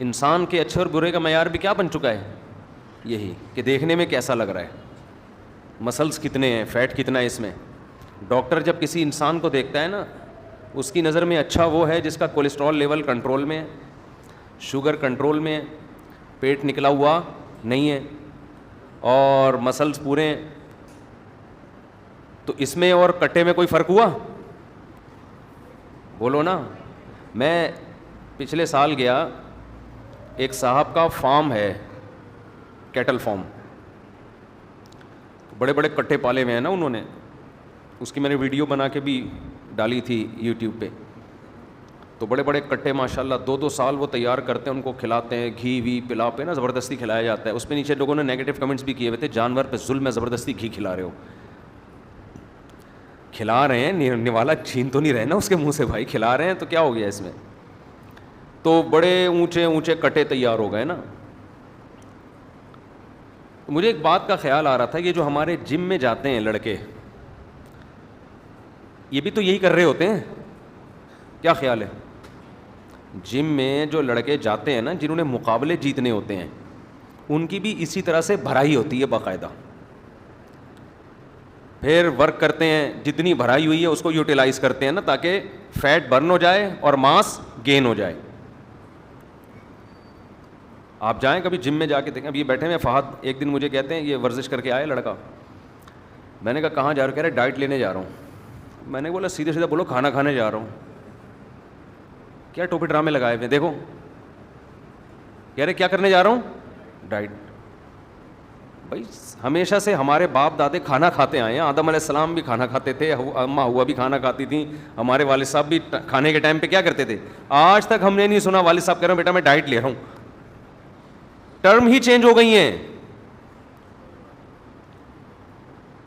انسان کے اچھے اور برے کا معیار بھی کیا بن چکا ہے؟ یہی کہ دیکھنے میں کیسا لگ رہا ہے, مسلس کتنے ہیں, فیٹ کتنا ہے اس میں. ڈاکٹر جب کسی انسان کو دیکھتا ہے نا, اس کی نظر میں اچھا وہ ہے جس کا کولیسٹرول لیول کنٹرول میں ہے, شوگر کنٹرول میں ہے, پیٹ نکلا ہوا نہیں ہے, اور مسلس پورے ہیں. تو اس میں اور کٹے میں کوئی فرق ہوا؟ بولو نا. میں پچھلے سال گیا, ایک صاحب کا فارم ہے, کیٹل فارم, بڑے بڑے کٹے پالے ہوئے ہیں نا انہوں نے. اس کی میں نے ویڈیو بنا کے بھی ڈالی تھی یوٹیوب پہ. تو بڑے بڑے کٹے ماشاءاللہ 2-2 سال وہ تیار کرتے ہیں, ان کو کھلاتے ہیں, گھی وی پلا پہ نا زبردستی کھلایا جاتا ہے. اس پہ نیچے لوگوں نے نیگیٹو کمنٹس بھی کیے ہوئے تھے, جانور پہ ظلم ہے, زبردستی گھی کھلا رہے ہو. کھلا رہے ہیں, نوالا چھین تو نہیں رہے نا اس کے منہ سے بھائی, کھلا رہے ہیں تو کیا ہو گیا اس میں. تو بڑے اونچے اونچے کٹے تیار ہو گئے نا. مجھے ایک بات کا خیال آ رہا تھا, یہ جو ہمارے جم میں جاتے ہیں لڑکے, یہ بھی تو یہی کر رہے ہوتے ہیں. کیا خیال ہے؟ جم میں جو لڑکے جاتے ہیں نا, جنہوں نے مقابلے جیتنے ہوتے ہیں, ان کی بھی اسی طرح سے بھرائی ہوتی ہے باقاعدہ. پھر ورک کرتے ہیں, جتنی بھرائی ہوئی ہے اس کو یوٹیلائز کرتے ہیں نا, تاکہ فیٹ برن ہو جائے اور ماس گین ہو جائے. آپ جائیں کبھی جم میں جا کے دیکھیں. اب یہ بیٹھے ہوئے فہد ایک دن مجھے کہتے ہیں, یہ ورزش کر کے آئے لڑکا. میں نے کہا کہاں جا رہا ہوں؟ کہہ رہے ڈائٹ لینے جا رہا ہوں. میں نے بولا سیدھے سیدھا بولو کھانا کھانے جا رہا ہوں. کیا ٹوپی ڈرامے لگائے ہوئے دیکھو. کہہ رہے کیا کرنے جا رہا ہوں؟ ڈائٹ. بھائی ہمیشہ سے ہمارے باپ دادے کھانا کھاتے آئے ہیں. آدم علیہ السلام بھی کھانا کھاتے تھے, اماں ہوا بھی کھانا کھاتی تھیں, ہمارے والد صاحب بھی کھانے کے ٹائم پہ کیا کرتے تھے. آج تک ہم نے نہیں سنا والد صاحب کہہ رہے ہیں بیٹا میں ڈائٹ لے رہا ہوں. ٹرم ہی چینج ہو گئی ہیں.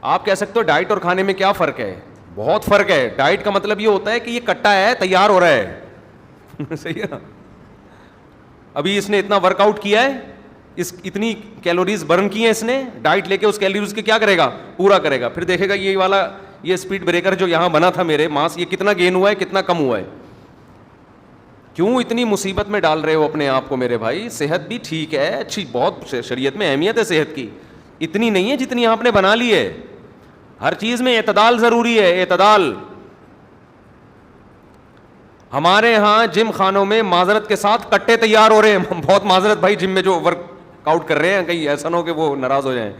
آپ کہہ سکتے ہو ڈائٹ اور کھانے میں کیا فرق ہے؟ بہت فرق ہے. ڈائٹ کا مطلب یہ ہوتا ہے کہ یہ کٹا ہے, تیار ہو رہا ہے. صحیح ہے. ابھی اس نے اتنا ورک آؤٹ کیا ہے, اتنی کیلوریز برن کی ہیں اس نے, ڈائٹ لے کے اس کیلوریز کے کیا کرے گا؟ پورا کرے گا. پھر دیکھے گا یہ والا, یہ اسپیڈ بریکر جو یہاں بنا تھا میرے ماس, یہ کتنا گین ہوا ہے, کتنا کم ہوا ہے. کیوں اتنی مصیبت میں ڈال رہے ہو اپنے آپ کو میرے بھائی؟ صحت بھی ٹھیک ہے, اچھی, بہت شریعت میں اہمیت ہے صحت کی, اتنی نہیں ہے جتنی آپ نے بنا لی ہے. ہر چیز میں اعتدال ضروری ہے, اعتدال. ہمارے ہاں جم خانوں میں معذرت کے ساتھ کٹے تیار ہو رہے ہیں. بہت معذرت بھائی, جم میں جو ورک آؤٹ کر رہے ہیں, کہیں ایسا نہ ہو کہ وہ ناراض ہو جائیں.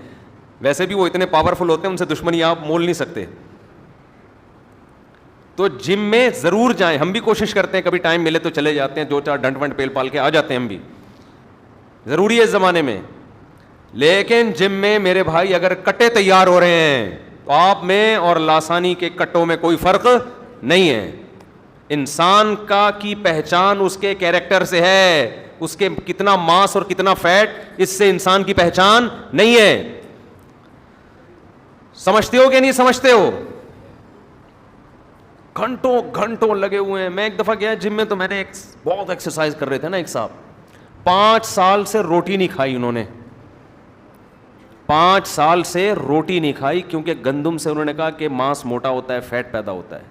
ویسے بھی وہ اتنے پاورفل ہوتے ہیں, ان سے دشمنی آپ مول نہیں سکتے. تو جم میں ضرور جائیں. ہم بھی کوشش کرتے ہیں, کبھی ٹائم ملے تو چلے جاتے ہیں, 2-4 ڈنٹ ونٹ پیل پال کے آ جاتے ہیں ہم بھی, ضروری ہے اس زمانے میں. لیکن جم میں میرے بھائی اگر کٹے تیار ہو رہے ہیں تو آپ میں اور لاسانی کے کٹوں میں کوئی فرق نہیں ہے. انسان کا کی پہچان اس کے کیریکٹر سے ہے, اس کے کتنا ماس اور کتنا فیٹ, اس سے انسان کی پہچان نہیں ہے. سمجھتے ہو کہ نہیں سمجھتے ہو؟ گھنٹوں گھنٹوں لگے ہوئے ہیں. میں ایک دفعہ گیا جم میں, تو میں نے بہت ایکسرسائز کر رہے تھے نا ایک صاحب, 5 سال سے روٹی نہیں کھائی انہوں نے. 5 سال سے روٹی نہیں کھائی, کیونکہ گندم سے انہوں نے کہا کہ ماس موٹا ہوتا ہے, فیٹ پیدا ہوتا ہے.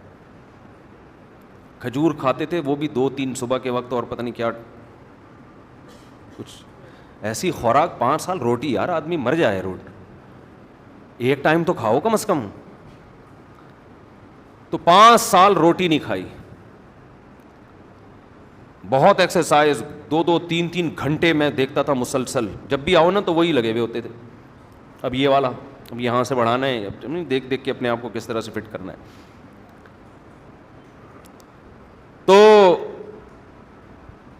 کھجور کھاتے تھے, وہ بھی 2-3 صبح کے وقت, اور پتہ نہیں کیا کچھ ایسی خوراک. 5 سال روٹی, یار آدمی مر جائے. روٹی ایک ٹائم تو کھاؤ کم از کم. تو 5 سال روٹی نہیں کھائی, بہت ایکسرسائز, 2-3 گھنٹے میں دیکھتا تھا مسلسل. جب بھی آؤ نا تو وہی لگے ہوئے ہوتے تھے. اب یہ والا, اب یہاں سے بڑھانا ہے, اب دیکھ دیکھ کے اپنے آپ کو کس طرح سے فٹ کرنا ہے. تو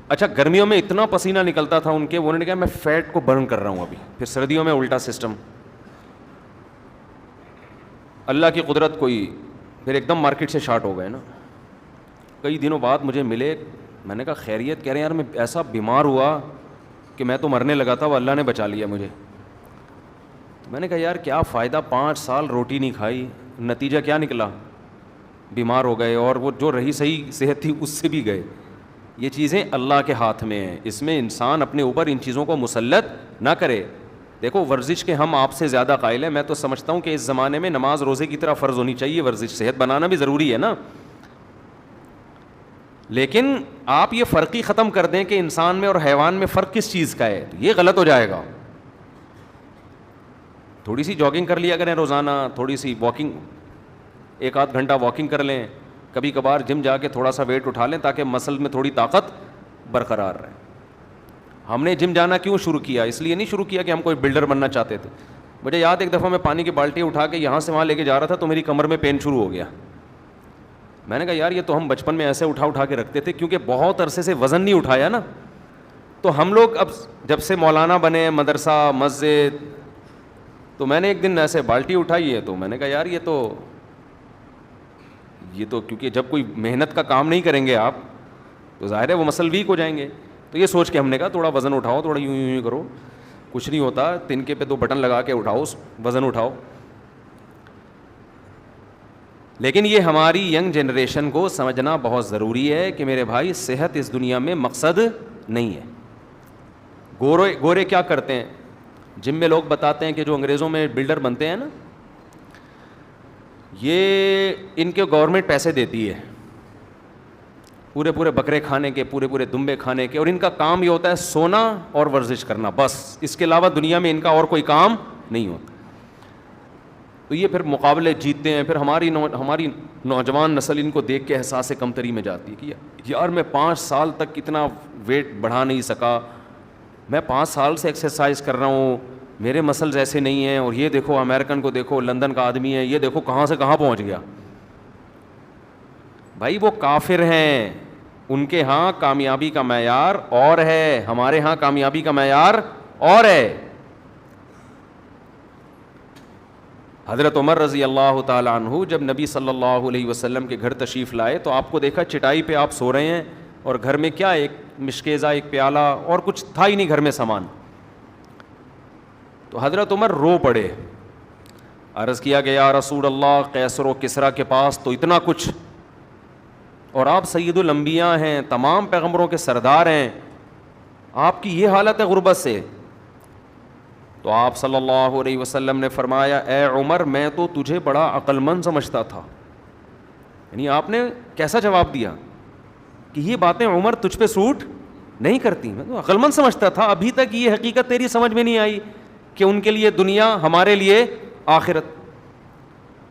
اچھا, گرمیوں میں اتنا پسینہ نکلتا تھا ان کے, انہوں نے کہا میں فیٹ کو برن کر رہا ہوں ابھی. پھر سردیوں میں الٹا سسٹم. اللہ کی قدرت کوئی, پھر ایک دم مارکیٹ سے شارٹ ہو گئے نا. کئی دنوں بعد مجھے ملے, میں نے کہا خیریت؟ کہہ رہے ہیں یار میں ایسا بیمار ہوا کہ میں تو مرنے لگا تھا, وہ اللہ نے بچا لیا مجھے. میں نے کہا یار کیا فائدہ, 5 سال روٹی نہیں کھائی, نتیجہ کیا نکلا؟ بیمار ہو گئے, اور وہ جو رہی صحیح صحت تھی اس سے بھی گئے. یہ چیزیں اللہ کے ہاتھ میں ہیں, اس میں انسان اپنے اوپر ان چیزوں کو مسلط نہ کرے. دیکھو ورزش کے ہم آپ سے زیادہ قائل ہیں. میں تو سمجھتا ہوں کہ اس زمانے میں نماز روزے کی طرح فرض ہونی چاہیے ورزش. صحت بنانا بھی ضروری ہے نا. لیکن آپ یہ فرق ہی ختم کر دیں کہ انسان میں اور حیوان میں فرق کس چیز کا ہے، تو یہ غلط ہو جائے گا. تھوڑی سی جاگنگ کر لیا کریں روزانہ، تھوڑی سی واکنگ، 1-8 گھنٹہ واکنگ کر لیں، کبھی کبھار جم جا کے تھوڑا سا ویٹ اٹھا لیں تاکہ مسل میں تھوڑی طاقت برقرار رہے. ہم نے جم جانا کیوں شروع کیا؟ اس لیے نہیں شروع کیا کہ ہم کوئی بلڈر بننا چاہتے تھے. مجھے یاد ایک دفعہ میں پانی کی بالٹی اٹھا کے یہاں سے وہاں لے کے جا رہا تھا تو میری کمر میں پین شروع ہو گیا. میں نے کہا یار یہ تو ہم بچپن میں ایسے اٹھا کے رکھتے تھے، کیونکہ بہت عرصے سے وزن نہیں اٹھایا نا. تو ہم لوگ اب جب سے مولانا بنے، مدرسہ، مسجد، تو میں نے ایک دن ایسے بالٹی اٹھائی ہے تو میں نے کہا یار یہ تو کیونکہ جب کوئی محنت کا کام نہیں کریں گے آپ تو ظاہر ہے وہ مسل ویک ہو جائیں گے. تو یہ سوچ کے ہم نے کہا تھوڑا وزن اٹھاؤ، تھوڑا یوں کرو، کچھ نہیں ہوتا، تنکے پہ 2 بٹن لگا کے اٹھاؤ، وزن اٹھاؤ. لیکن یہ ہماری ینگ جنریشن کو سمجھنا بہت ضروری ہے کہ میرے بھائی صحت اس دنیا میں مقصد نہیں ہے. گورے کیا کرتے ہیں؟ جم میں لوگ بتاتے ہیں کہ جو انگریزوں میں بلڈر بنتے ہیں نا، یہ ان کے گورنمنٹ پیسے دیتی ہے پورے بکرے کھانے کے، پورے دمبے کھانے کے، اور ان کا کام یہ ہوتا ہے سونا اور ورزش کرنا، بس اس کے علاوہ دنیا میں ان کا اور کوئی کام نہیں ہوتا. تو یہ پھر مقابلے جیتتے ہیں، پھر ہماری نوجوان نسل ان کو دیکھ کے احساس کمتری میں جاتی ہے کہ یار میں 5 سال تک اتنا ویٹ بڑھا نہیں سکا، میں 5 سال سے ایکسرسائز کر رہا ہوں، میرے مسلز ایسے نہیں ہیں، اور یہ دیکھو امریکن کو دیکھو، لندن کا آدمی ہے، یہ دیکھو کہاں سے کہاں پہنچ گیا. بھائی وہ کافر ہیں، ان کے ہاں کامیابی کا معیار اور ہے، ہمارے ہاں کامیابی کا معیار اور ہے. حضرت عمر رضی اللہ تعالیٰ عنہ جب نبی صلی اللہ علیہ وسلم کے گھر تشریف لائے تو آپ کو دیکھا چٹائی پہ آپ سو رہے ہیں، اور گھر میں کیا، ایک مشکیزہ، ایک پیالہ، اور کچھ تھا ہی نہیں گھر میں سامان. تو حضرت عمر رو پڑے، عرض کیا کہ یا رسول اللہ، قیصر و کسریٰ کے پاس تو اتنا کچھ، اور آپ سید الانبیاء ہیں، تمام پیغمبروں کے سردار ہیں، آپ کی یہ حالت ہے غربت سے. تو آپ صلی اللہ علیہ وسلم نے فرمایا اے عمر میں تو تجھے بڑا عقل مند سمجھتا تھا. یعنی آپ نے کیسا جواب دیا کہ یہ باتیں عمر تجھ پہ سوٹ نہیں کرتی، میں تو عقل مند سمجھتا تھا. ابھی تک یہ حقیقت تیری سمجھ میں نہیں آئی کہ ان کے لیے دنیا، ہمارے لیے آخرت.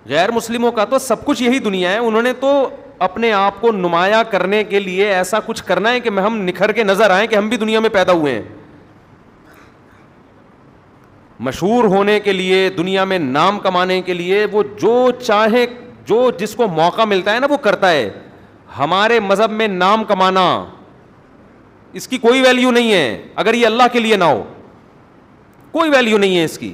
غیر مسلموں کا تو سب کچھ یہی دنیا ہے، انہوں نے تو اپنے آپ کو نمایاں کرنے کے لیے ایسا کچھ کرنا ہے کہ ہم نکھر کے نظر آئیں کہ ہم بھی دنیا میں پیدا ہوئے ہیں. مشہور ہونے کے لیے، دنیا میں نام کمانے کے لیے وہ جو چاہے، جو جس کو موقع ملتا ہے نا وہ کرتا ہے. ہمارے مذہب میں نام کمانا اس کی کوئی ویلیو نہیں ہے اگر یہ اللہ کے لیے نہ ہو، کوئی ویلیو نہیں ہے اس کی.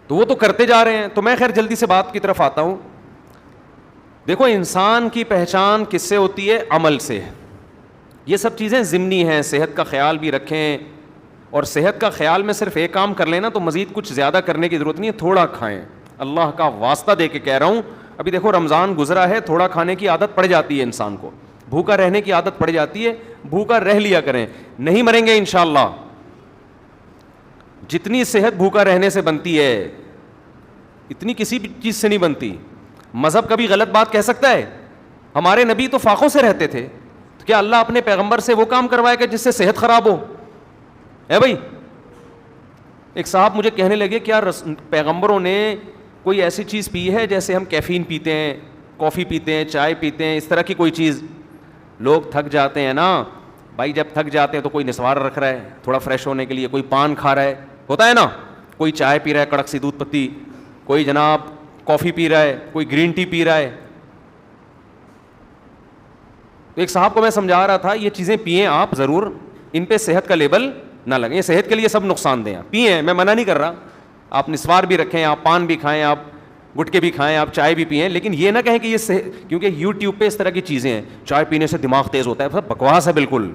تو وہ تو کرتے جا رہے ہیں. تو میں خیر جلدی سے بات کی طرف آتا ہوں. دیکھو انسان کی پہچان کس سے ہوتی ہے؟ عمل سے. یہ سب چیزیں ضمنی ہیں، صحت کا خیال بھی رکھیں، اور صحت کا خیال میں صرف ایک کام کر لینا تو مزید کچھ زیادہ کرنے کی ضرورت نہیں ہے، تھوڑا کھائیں. اللہ کا واسطہ دے کے کہہ رہا ہوں، ابھی دیکھو رمضان گزرا ہے، تھوڑا کھانے کی عادت پڑ جاتی ہے انسان کو، بھوکا رہنے کی عادت پڑ جاتی ہے، بھوکا رہ لیا کریں، نہیں مریں گے انشاءاللہ. جتنی صحت بھوکا رہنے سے بنتی ہے اتنی کسی بھی چیز سے نہیں بنتی. مذہب کبھی غلط بات کہہ سکتا ہے؟ ہمارے نبی تو فاقوں سے رہتے تھے، تو کیا اللہ اپنے پیغمبر سے وہ کام کروائے گا جس سے صحت خراب ہو؟ ہے بھائی. ایک صاحب مجھے کہنے لگے کیا پیغمبروں نے کوئی ایسی چیز پی ہے جیسے ہم کیفین پیتے ہیں، کافی پیتے ہیں، چائے پیتے ہیں، اس طرح کی کوئی چیز؟ لوگ تھک جاتے ہیں نا بھائی، جب تھک جاتے ہیں تو کوئی نسوار رکھ رہا ہے تھوڑا فریش ہونے کے لیے، کوئی پان کھا رہا ہے، ہوتا ہے نا، کوئی چائے پی رہا ہے کڑک سی دودھ پتی، کوئی جناب کافی پی رہا ہے، کوئی گرین ٹی پی رہا ہے. تو ایک صاحب کو میں سمجھا رہا تھا یہ چیزیں پئیں آپ ضرور، ان پہ صحت کا لیبل نہ لگیں، یہ صحت کے لیے سب نقصان دہ ہیں، پئیں، میں منع نہیں کر رہا، آپ نسوار بھی رکھیں، آپ پان بھی کھائیں، آپ گٹکے بھی کھائیں، آپ چائے بھی پئیں، لیکن یہ نہ کہیں کہ یہ کیونکہ یوٹیوب پہ اس طرح کی چیزیں ہیں، چائے پینے سے دماغ تیز ہوتا ہے، سب بکواس ہے بالکل.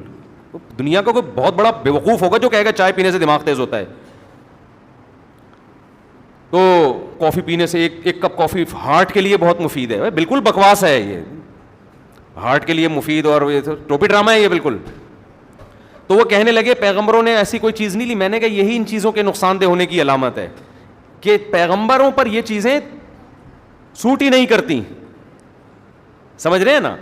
دنیا کا کوئی بہت بڑا بیوقوف ہوگا جو کہے گا چائے پینے سے دماغ تیز ہوتا ہے. تو کافی پینے سے ایک کپ کافی ہارٹ کے لیے بہت مفید ہے، بالکل بکواس ہے یہ، ہارٹ کے لیے مفید اور ٹوپی ڈرامہ ہے یہ بالکل. تو وہ کہنے لگے پیغمبروں نے ایسی کوئی چیز نہیں لی. میں نے کہا یہی ان چیزوں کے نقصان دہ ہونے کی علامت ہے کہ پیغمبروں پر یہ چیزیں سوٹ ہی نہیں کرتی. سمجھ رہے ہیں نا؟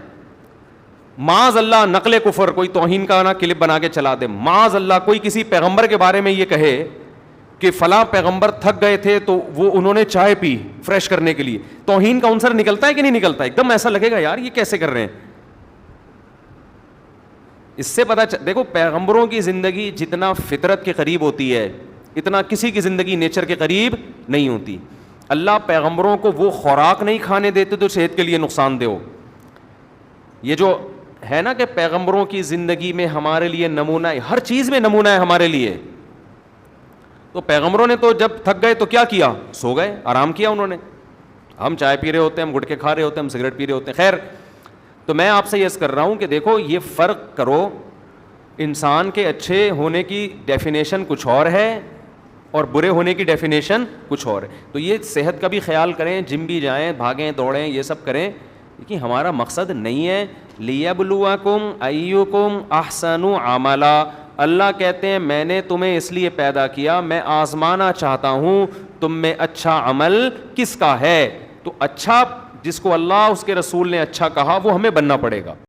معاذ اللہ نقل کفر، کوئی توہین کا نا کلپ بنا کے چلا دے، معاذ اللہ کوئی کسی پیغمبر کے بارے میں یہ کہے کہ فلاں پیغمبر تھک گئے تھے تو وہ انہوں نے چائے پی فریش کرنے کے لیے، توہین کا عنصر نکلتا ہے کہ نہیں نکلتا؟ ایک دم ایسا لگے گا یار یہ کیسے کر رہے ہیں. اس سے پتہ دیکھو پیغمبروں کی زندگی جتنا فطرت کے قریب ہوتی ہے اتنا کسی کی زندگی نیچر کے قریب نہیں ہوتی. اللہ پیغمبروں کو وہ خوراک نہیں کھانے دیتے تو صحت کے لیے نقصان دہ ہو. یہ جو ہے نا کہ پیغمبروں کی زندگی میں ہمارے لیے نمونہ ہے، ہر چیز میں نمونہ ہے ہمارے لیے. تو پیغمبروں نے تو جب تھک گئے تو کیا کیا؟ سو گئے، آرام کیا انہوں نے. ہم چائے پی رہے ہوتے ہیں، ہم گٹکے کھا رہے ہوتے ہیں، ہم سگریٹ پی رہے ہوتے ہیں. خیر، تو میں آپ سے یہ کر رہا ہوں کہ دیکھو یہ فرق کرو، انسان کے اچھے ہونے کی ڈیفینیشن کچھ اور ہے اور برے ہونے کی ڈیفینیشن کچھ اور ہے. تو یہ صحت کا بھی خیال کریں، جم بھی جائیں، بھاگیں دوڑیں، یہ سب کریں، لیکن ہمارا مقصد نہیں ہے لیبلوکم ایکم احسن عملا. اللہ کہتے ہیں میں نے تمہیں اس لیے پیدا کیا، میں آزمانا چاہتا ہوں تم میں اچھا عمل کس کا ہے. تو اچھا جس کو اللہ اس کے رسول نے اچھا کہا وہ ہمیں بننا پڑے گا.